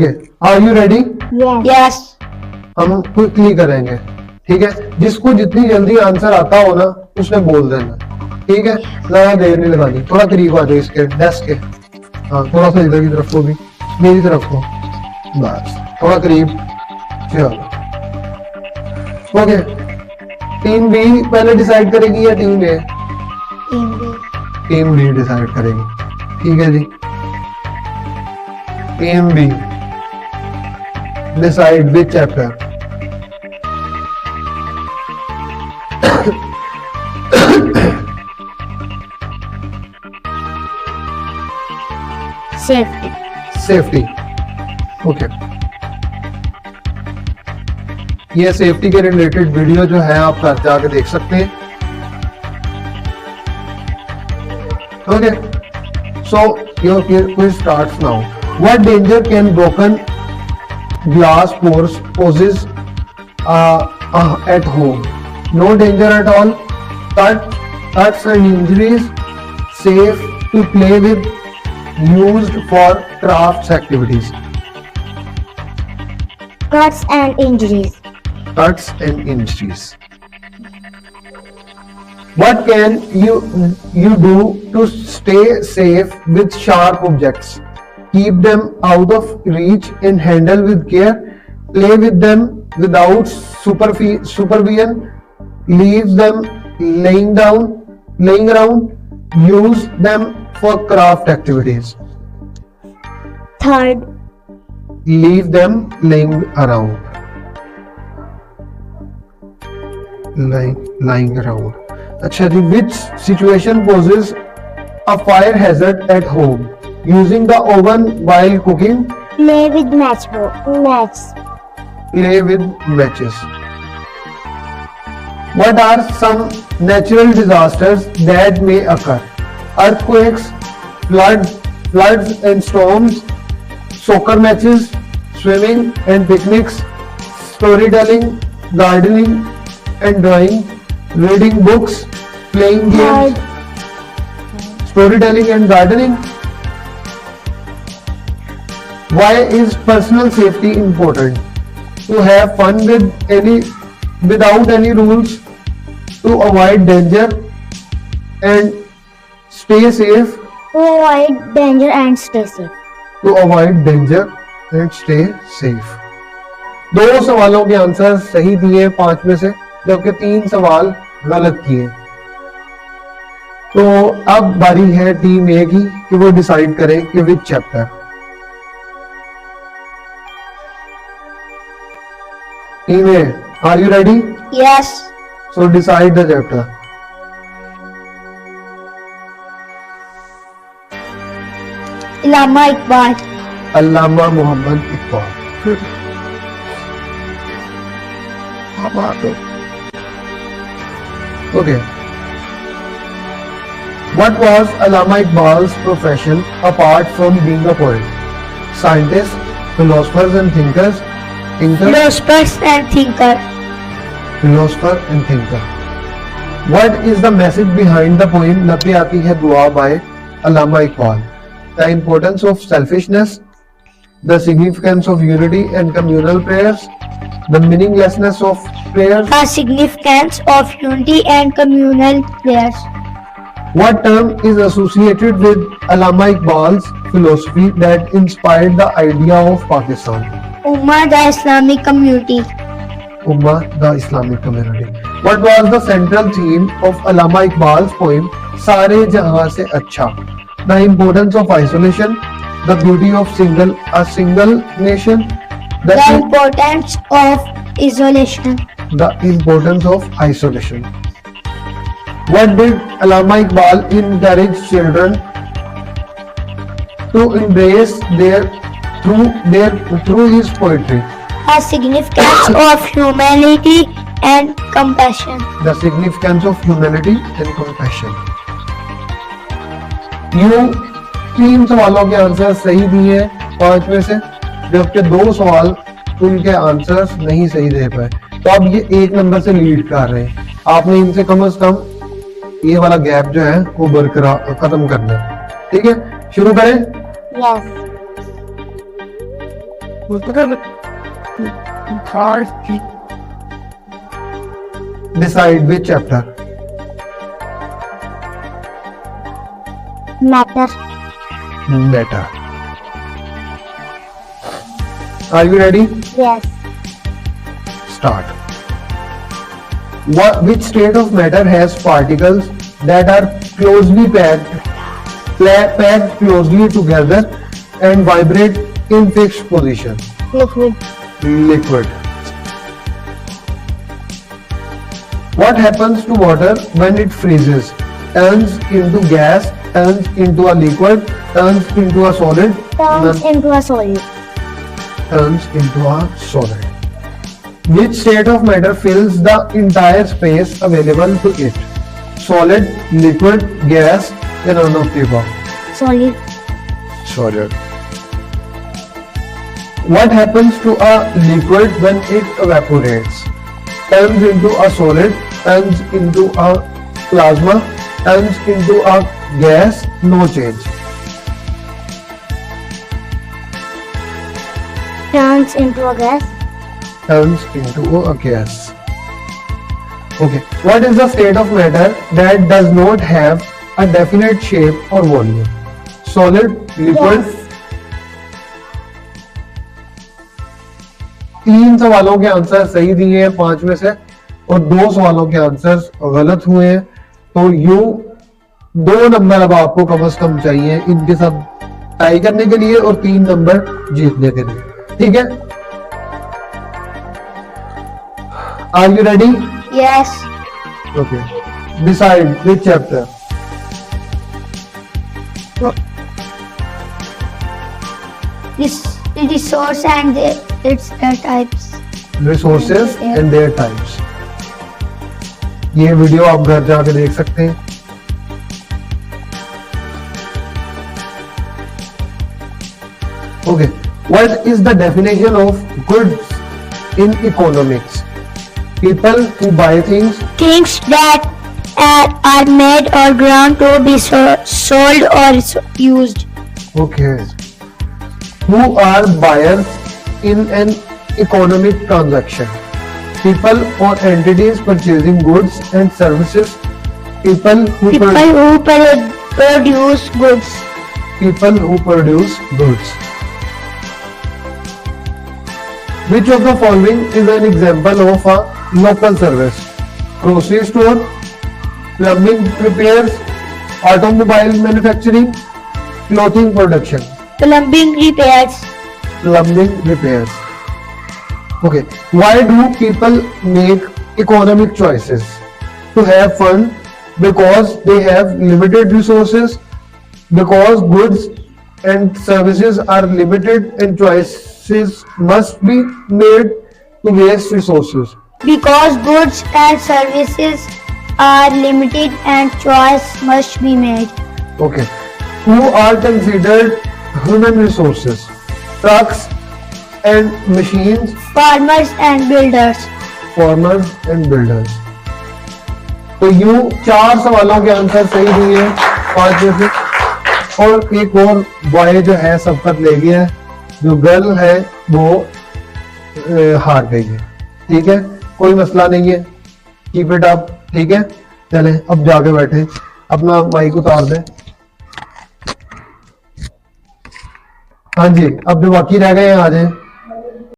Okay, are you ready? Yes. हम quickly करेंगे, ठीक है? जिसको जितनी जल्दी आंसर आता हो ना उसने बोल देना, ठीक है? ज्यादा देर नहीं लगानी। थोड़ा करीब आ जाओ इसके डेस्क के। हाँ, थोड़ा सा इधर की तरफ को भी, मेरी तरफ को, बस थोड़ा करीब। चलो ओके, टीम बी पहले डिसाइड करेगी या team A? Team B decide करेगी, ठीक है जी। Team B decide which chapter? Safety. Okay, ये सेफ्टी के रिलेटेड वीडियो जो है आप घर जाके देख सकते हैं। Okay, so your quiz starts now. What danger can broken glass pose poses at home? No danger at all. Cuts and injuries. Safe to play with. Used for crafts activities. Cuts and injuries. Cuts and injuries. What can you do to stay safe with sharp objects? Keep them out of reach and handle with care. Play with them without supervision. Leave them laying around. Use them for craft activities. Third. Leave them laying around. Lying around. अच्छा जी, which situation poses a fire hazard at home? Using the oven while cooking. Play with matches. Play with matches. What are some natural disasters that may occur? Earthquakes, floods and storms, soccer matches, swimming and picnics, storytelling, gardening and drawing, reading books, playing games. Storytelling and gardening. Why is personal safety important? To have fun without any rules, to avoid danger and stay safe. To avoid danger and stay safe. To avoid danger and stay safe. 2 सवालों के answer सही दिए 5 में से, जबकि 3 सवाल गलत किए। तो अब बारी है टीम ए की कि वो डिसाइड करे कि which chapter. Team A, are you ready? Yes. So decide the chapter. Allama Iqbal. Allama Mohammad Iqbal. Okay. What was Allama Iqbal's profession apart from being a poet? Scientist, philosophers and thinkers. Philosopher and thinker. What is the message behind the poem "Lab pe aati hai dua" by Allama Iqbal? The importance of selfishness, the significance of unity and communal prayers, the meaninglessness of prayers. The significance of unity and communal prayers. What term is associated with Allama Iqbal's philosophy that inspired the idea of Pakistan? Ummah, the Islamic community. Ummah, the Islamic community. What was the central theme of Allama Iqbal's poem "Sare Jahan se Acha"? The importance of isolation, the beauty of a single nation, the importance of isolation. The importance of isolation. What did Allama Iqbal encourage children to embrace through his poetry? The significance of humanity and compassion. The significance of humanity and compassion. You 3 सवालों के answer सही दिए 5 में से, जबकि 2 सवाल उनके answers नहीं सही दे पाए। तो अब ये 1 नंबर से लीड कर रहे हैं। आपने इनसे कम से कम ये वाला गैप जो है वो बरकरार खत्म करना है। ठीक है, शुरू करें। Yes. Decide which chapter. Matter. Matter. Are you ready? Yes. Start. Which state of matter has particles that are closely packed closely together and vibrate in fixed position? Liquid. Liquid. What happens to water when it freezes? Turns into gas, turns into a liquid, turns into a solid, Turns into a solid. turns into a solid. Which state of matter fills the entire space available to it? Solid, liquid, gas, and none of the above. Solid. Solid. What happens to a liquid when it evaporates? Turns into a solid, turns into a plasma, turns into a gas, no change. Turns into a gas. Turns into a gas. Okay. What is the state of matter that does not have a definite shape or volume? Solid, liquid. Gas. 3 सवालों के answer सही दिए हैं 5 में से और 2 सवालों के आंसर गलत हुए हैं, तो यू 2 नंबर अब आपको कम से कम चाहिए इनके साथ टाई करने के लिए और 3 नंबर जीतने के लिए. ठीक है? Are you ready? Yes. Okay. Decide which chapter. Resource and its types. Resources and their types. ये वीडियो आप घर जाके देख सकते हैं. Okay. What is the definition of goods in economics? People who buy things. Things that are made or ground to be sold or used. Okay. Who are buyers in an economic transaction? People or entities purchasing goods and services. People who Produce goods. people who produce goods. Which of the following is an example of a local service? Grocery store, plumbing repairs, automobile manufacturing, clothing production. Plumbing repairs. Plumbing repairs. Okay. Why do people make economic choices? To have fun, because they have limited resources, because goods and services are limited and choices must be made to waste resources. Because goods and services are limited and choice must be made. Okay. Who are considered human resources? Trucks and machines, Farmers and builders. farmers and builders. तो यूं 4 सवालों के answer सही दिए हैं 5 में से, और एक और बॉय जो है सबकत ले गया है, जो गर्ल है वो हार गई है. ठीक है, कोई मसला नहीं है, कीप इट अप. ठीक है, चलें अब जाके बैठे, अपना माइक उतार दें. हाँ जी, अब जो बाकी रह गए हैं आ जाए.